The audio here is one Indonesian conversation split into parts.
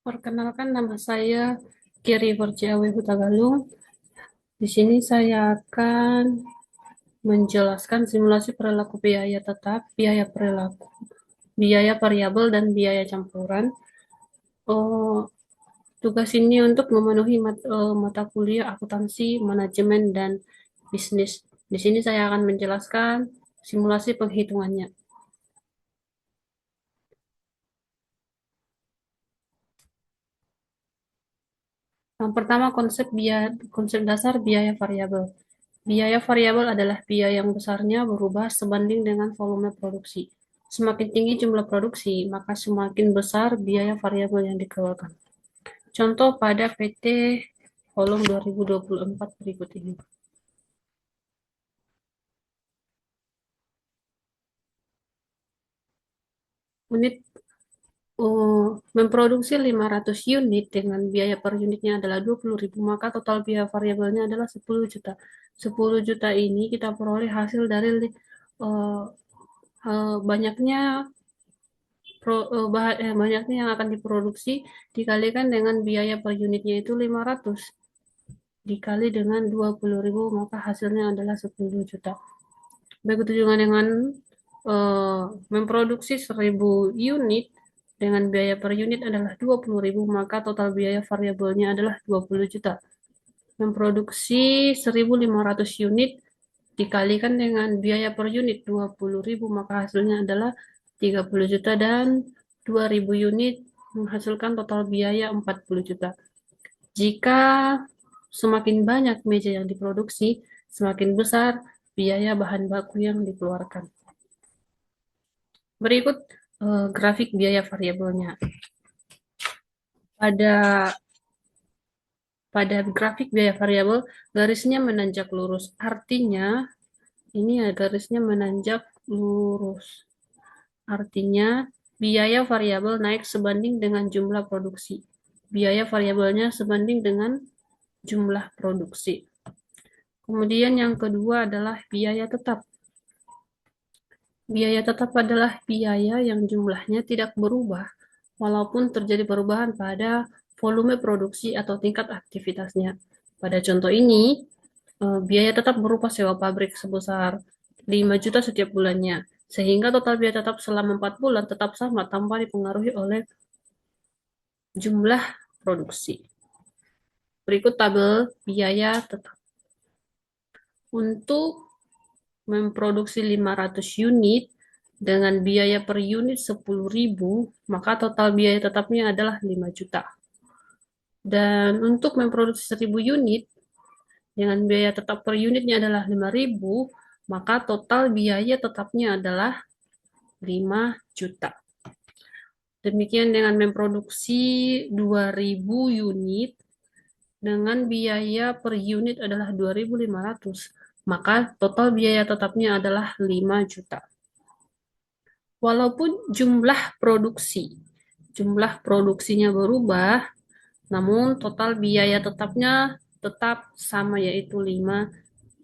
Perkenalkan, nama saya Kiri Perciawi Hutagalung. Di sini saya akan menjelaskan simulasi perilaku biaya tetap, biaya perilaku, biaya variabel, dan biaya campuran. Oh, tugas ini untuk memenuhi mata kuliah akuntansi, manajemen, dan bisnis. Di sini saya akan menjelaskan simulasi penghitungannya. Yang pertama, konsep dasar biaya variabel. Biaya variabel adalah biaya yang besarnya berubah sebanding dengan volume produksi. Semakin tinggi jumlah produksi, maka semakin besar biaya variabel yang dikeluarkan. Contoh pada PT Holong 2024 berikut ini. Unit memproduksi 500 unit dengan biaya per unitnya adalah 20.000, maka total biaya variabelnya adalah 10 juta. 10 juta ini kita peroleh hasil dari uh, banyaknya banyaknya yang akan diproduksi dikalikan dengan biaya per unitnya itu 500 dikali dengan 20.000, maka hasilnya adalah 10 juta. Begitu juga dengan memproduksi 1.000 unit dengan biaya per unit adalah 20.000, maka total biaya variabelnya adalah 20 juta. Memproduksi 1.500 unit dikalikan dengan biaya per unit 20.000, maka hasilnya adalah 30 juta, dan 2.000 unit menghasilkan total biaya 40 juta. Jika semakin banyak meja yang diproduksi, semakin besar biaya bahan baku yang dikeluarkan. Berikut grafik biaya variabelnya. Pada pada grafik biaya variabel, garisnya menanjak lurus. Artinya, ini ya garisnya menanjak lurus. Artinya, biaya variabel naik sebanding dengan jumlah produksi. Biaya variabelnya sebanding dengan jumlah produksi. Kemudian yang kedua adalah biaya tetap. Biaya tetap adalah biaya yang jumlahnya tidak berubah walaupun terjadi perubahan pada volume produksi atau tingkat aktivitasnya. Pada contoh ini, biaya tetap berupa sewa pabrik sebesar 5 juta setiap bulannya, sehingga total biaya tetap selama 4 bulan tetap sama tanpa dipengaruhi oleh jumlah produksi. Berikut tabel biaya tetap. Untuk memproduksi 500 unit dengan biaya per unit 10.000, maka total biaya tetapnya adalah 5 juta. Dan untuk memproduksi 1.000 unit dengan biaya tetap per unitnya adalah 5.000, maka total biaya tetapnya adalah 5 juta. Demikian dengan memproduksi 2.000 unit dengan biaya per unit adalah 2.500, maka total biaya tetapnya adalah 5 juta. Walaupun jumlah produksinya berubah, namun total biaya tetapnya tetap sama, yaitu 5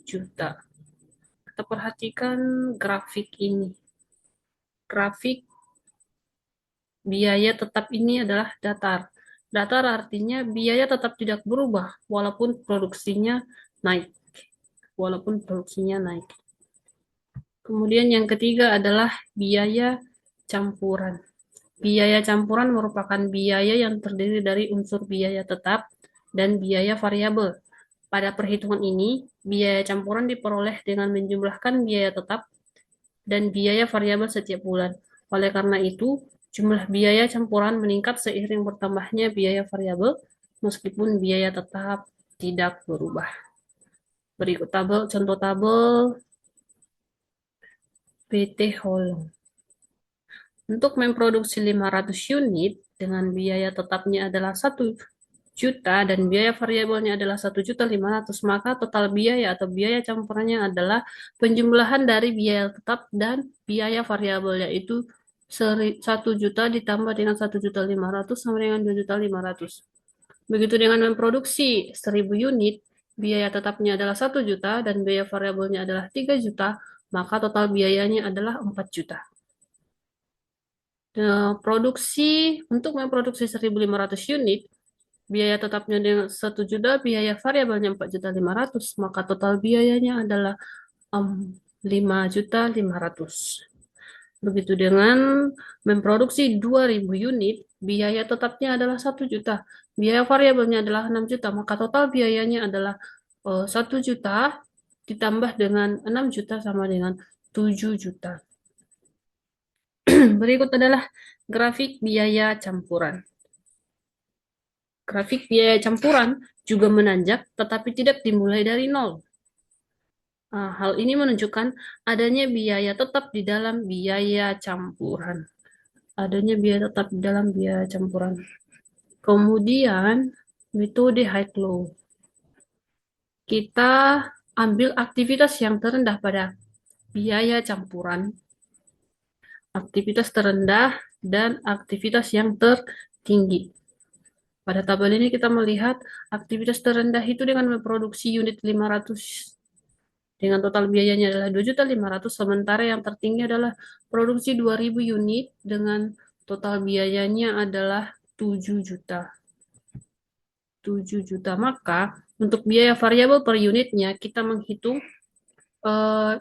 juta. Kita perhatikan grafik ini. Grafik biaya tetap ini adalah datar. Datar artinya biaya tetap tidak berubah walaupun produksinya naik. Walaupun produksinya naik. Kemudian yang ketiga adalah biaya campuran. Biaya campuran merupakan biaya yang terdiri dari unsur biaya tetap dan biaya variabel. Pada perhitungan ini, biaya campuran diperoleh dengan menjumlahkan biaya tetap dan biaya variabel setiap bulan. Oleh karena itu, jumlah biaya campuran meningkat seiring bertambahnya biaya variabel, meskipun biaya tetap tidak berubah. Berikut contoh tabel PT Holong. Untuk memproduksi 500 unit dengan biaya tetapnya adalah 1 juta dan biaya variabelnya adalah 1.500.000, maka total biaya atau biaya campurannya adalah penjumlahan dari biaya tetap dan biaya variabel, yaitu 1 juta ditambah dengan 1.500.000 sama dengan 2.500.000. Begitu dengan memproduksi 1.000 unit, biaya tetapnya adalah 1 juta dan biaya variabelnya adalah 3 juta, maka total biayanya adalah 4 juta. Produksi untuk memproduksi 1.500 unit, biaya tetapnya dengan 1 juta, biaya variabelnya 4.500.000, maka total biayanya adalah 5.500.000. Begitu dengan memproduksi 2.000 unit, biaya tetapnya adalah 1 juta, biaya variabelnya adalah 6 juta, maka total biayanya adalah 1 juta ditambah dengan 6 juta sama dengan 7 juta. Berikut adalah grafik biaya campuran. Grafik biaya campuran juga menanjak tetapi tidak dimulai dari nol. Hal ini menunjukkan adanya biaya tetap di dalam biaya campuran. Adanya biaya tetap di dalam biaya campuran. Kemudian, metode high low. Kita ambil aktivitas yang terendah pada biaya campuran, aktivitas terendah, dan aktivitas yang tertinggi. Pada tabel ini kita melihat aktivitas terendah itu dengan memproduksi unit 500 dengan total biayanya adalah 2.500.000, sementara yang tertinggi adalah produksi 2.000 unit dengan total biayanya adalah 7 juta. 7 juta. Maka untuk biaya variabel per unitnya kita menghitung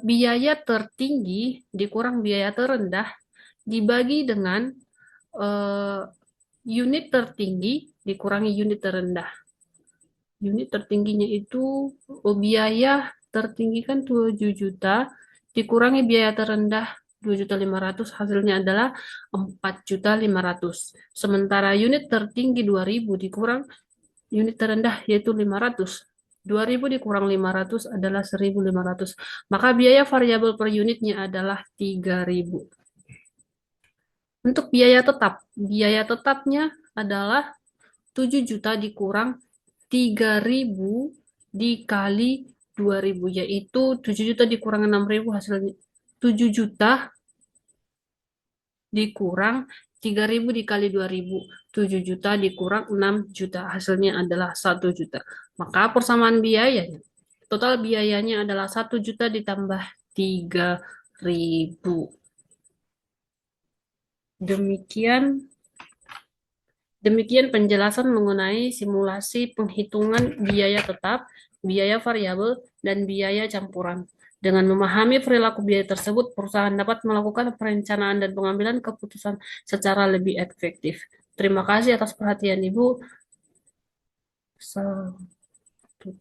biaya tertinggi dikurang biaya terendah dibagi dengan unit tertinggi dikurangi unit terendah. Unit tertingginya itu biaya tertinggi kan 7 juta dikurangi biaya terendah 2.500.000, hasilnya adalah 4.500.000. Sementara unit tertinggi 2.000 dikurang unit terendah yaitu 500. 2.000 dikurang 500 adalah 1.500. Maka biaya variabel per unitnya adalah 3.000. Untuk biaya tetapnya adalah 7 juta dikurang 3.000 dikali 2.000, yaitu 7 juta dikurang 6.000, hasilnya 7 juta dikurang 3.000 dikali 2.000, 7 juta dikurang 6 juta, hasilnya adalah 1 juta. Maka persamaan biayanya, total biayanya adalah 1 juta ditambah 3.000. Demikian penjelasan mengenai simulasi penghitungan biaya tetap, biaya variabel, dan biaya campuran. Dengan memahami perilaku biaya tersebut, perusahaan dapat melakukan perencanaan dan pengambilan keputusan secara lebih efektif. Terima kasih atas perhatian Ibu. Sampai